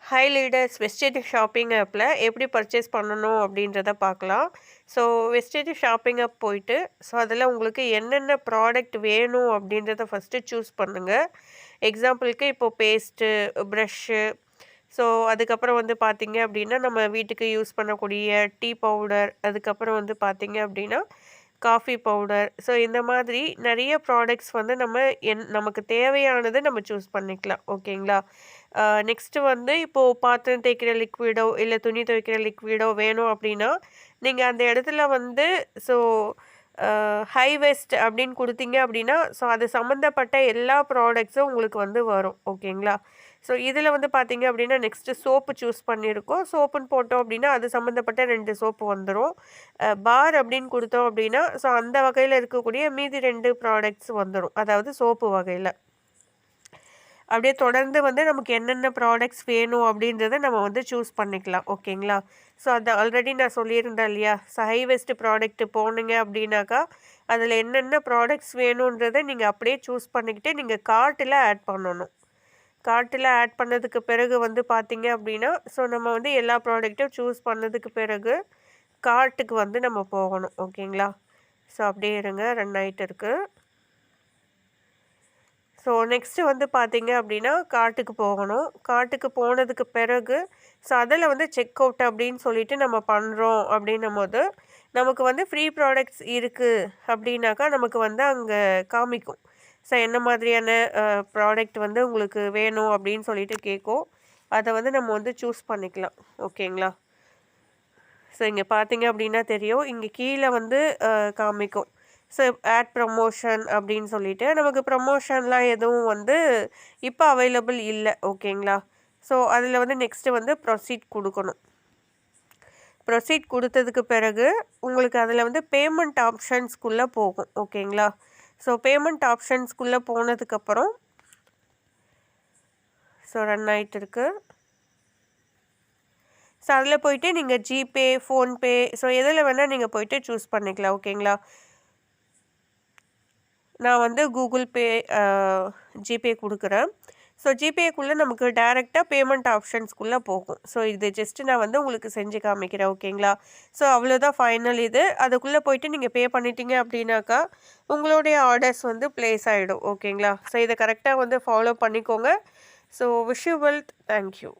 High leaders wastage shopping ஆப்பில் எப்படி purchase பண்ணணும் அப்படின்றத பார்க்கலாம். ஸோ வெஸ்டேஜ் ஷாப்பிங் ஆப் போயிட்டு ஸோ அதில் உங்களுக்கு என்னென்ன ப்ராடக்ட் வேணும் அப்படின்றத ஃபஸ்ட்டு சூஸ் பண்ணுங்கள். எக்ஸாம்பிளுக்கு இப்போது பேஸ்ட்டு, ப்ரஷ்ஷு, ஸோ அதுக்கப்புறம் வந்து பார்த்தீங்க அப்படின்னா நம்ம வீட்டுக்கு யூஸ் பண்ணக்கூடிய டீ பவுடர், அதுக்கப்புறம் வந்து பார்த்தீங்க அப்படின்னா காஃபி பவுடர். ஸோ இந்த மாதிரி நிறைய ப்ராடக்ட்ஸ் வந்து நமக்கு தேவையானதை நம்ம சூஸ் பண்ணிக்கலாம். ஓகேங்களா? நெக்ஸ்ட்டு வந்து இப்போது பாத்திரம் தேய்க்கிற லிக்விடோ இல்லை துணி துவைக்கிற லிக்விடோ வேணும் அப்படின்னா நீங்கள் அந்த இடத்துல வந்து ஸோ ஹை வெஸ்ட் அப்படின்னு கொடுத்தீங்க அப்படின்னா ஸோ அது சம்மந்தப்பட்ட எல்லா ப்ராடக்ட்ஸும் உங்களுக்கு வந்து வரும். ஓகேங்களா? ஸோ இதில் வந்து பார்த்தீங்க அப்படின்னா நெக்ஸ்ட்டு சோப்பு சூஸ் பண்ணியிருக்கோம். சோப்புன்னு போட்டோம் அப்படின்னா அது சம்மந்தப்பட்ட 2 சோப்பு வந்துடும். பார் அப்படின்னு கொடுத்தோம் அப்படின்னா ஸோ அந்த வகையில் இருக்கக்கூடிய மீதி 2 ப்ராடக்ட்ஸ் வந்துடும், அதாவது சோப்பு வகையில். அப்படியே தொடர்ந்து வந்து நமக்கு என்னென்ன ப்ராடக்ட்ஸ் வேணும் அப்படின்றத நம்ம வந்து சூஸ் பண்ணிக்கலாம். ஓகேங்களா? ஸோ அது ஆல்ரெடி நான் சொல்லியிருந்தேன் இல்லையா? ஹை வெஸ்ட் ப்ராடக்ட்டு போனீங்க அப்படின்னாக்கா அதில் என்னென்ன ப்ராடக்ட்ஸ் வேணுன்றதை நீங்கள் அப்படியே சூஸ் பண்ணிக்கிட்டு நீங்கள் கார்ட்டில் ஆட் பண்ணணும். கார்ட்டில் ஆட் பண்ணதுக்கு பிறகு வந்து பார்த்தீங்க அப்படின்னா ஸோ நம்ம வந்து எல்லா ப்ராடக்ட்டும் சூஸ் பண்ணதுக்கு பிறகு கார்ட்டுக்கு வந்து நம்ம போகணும். ஓகேங்களா? ஸோ அப்படியே இருங்க, ரன் ஆகிட்டு இருக்குது. ஸோ நெக்ஸ்ட்டு வந்து பார்த்தீங்க அப்படின்னா கார்ட்டுக்கு போகணும். கார்ட்டுக்கு போனதுக்கு பிறகு ஸோ அதில் வந்து செக் அவுட் அப்படின்னு சொல்லிட்டு நம்ம பண்ணுறோம் அப்படின்னும்போது நமக்கு வந்து ஃப்ரீ ப்ராடக்ட்ஸ் இருக்குது அப்படின்னாக்கா நமக்கு வந்து அங்கே காமிக்கும். ஸோ என்ன மாதிரியான ப்ராடக்ட் வந்து உங்களுக்கு வேணும் அப்படின்னு சொல்லிட்டு கேட்கும். அதை வந்து நம்ம வந்து சூஸ் பண்ணிக்கலாம். ஓகேங்களா? ஸோ இங்கே பார்த்தீங்க அப்படின்னா தெரியும், இங்கே கீழே வந்து காமிக்கும். ஸோ ஆட் ப்ரமோஷன் அப்படின்னு சொல்லிட்டு நமக்கு ப்ரமோஷன்லாம் எதுவும் வந்து இப்போ அவைலபிள் இல்லை. ஓகேங்களா? ஸோ அதில் வந்து நெக்ஸ்ட்டு வந்து ப்ரொசீட் கொடுக்கணும். ப்ரொசீட் கொடுத்ததுக்கு பிறகு உங்களுக்கு அதில் வந்து பேமெண்ட் ஆப்ஷன்ஸ்குள்ளே போகும். ஓகேங்களா? ஸோ பேமெண்ட் ஆப்ஷன்ஸ்குள்ளே போனதுக்கப்புறம் ஸோ ரன் ஆகிட்டு இருக்கு. ஸோ அதில் போயிட்டு நீங்கள் ஜிபே, ஃபோன்பே ஸோ எதில் வேணால் நீங்கள் போயிட்டு சூஸ் பண்ணிக்கலாம். ஓகேங்களா? நான் வந்து கூகுள் பே, ஜிபே கொடுக்குறேன். ஸோ ஜிபேக்குள்ளே நமக்கு டைரெக்டாக பேமெண்ட் ஆப்ஷன்ஸ்குள்ளே போகும். ஸோ இது ஜஸ்ட்டு நான் வந்து உங்களுக்கு செஞ்சு காமிக்கிறேன். ஓகேங்களா? ஸோ அவ்வளோதான் ஃபைனல் இது. அதுக்குள்ளே போயிட்டு நீங்கள் பே பண்ணிட்டீங்க அப்படின்னாக்கா உங்களுடைய ஆர்டர்ஸ் வந்து ப்ளேஸ் ஆகிடும். ஓகேங்களா? ஸோ இதை கரெக்டாக வந்து ஃபாலோ பண்ணிக்கோங்க. So wish you well. Thank you.